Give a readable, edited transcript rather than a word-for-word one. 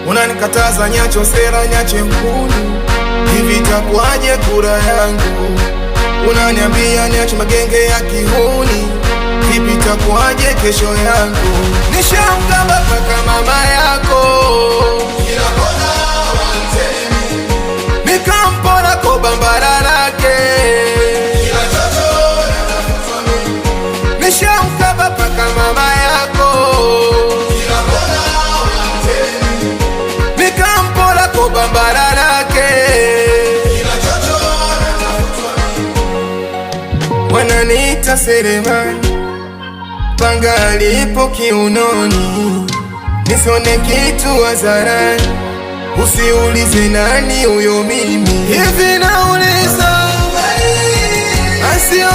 Unanikataza nyacho sera nyache mkuni, hivi itakuwaje kura yangu? Unaniambia niache magenge ya kihuni, vipi itakuwaje kesho yangu? Nishamkaba paka mama yako, kila kona wantemi, nikampona kwa bambara lake, kila chocho nafutwa mimi. Nishamkaba paka mama yako, kila kona wantemi, nikampona kwa bambara lake, kila chocho nafutwa mimi. Wananiita Selemani, panga lipo kiunoni, nisione kitu hadharani, usiulize nani huyo mimi. Hivi nauliza, asio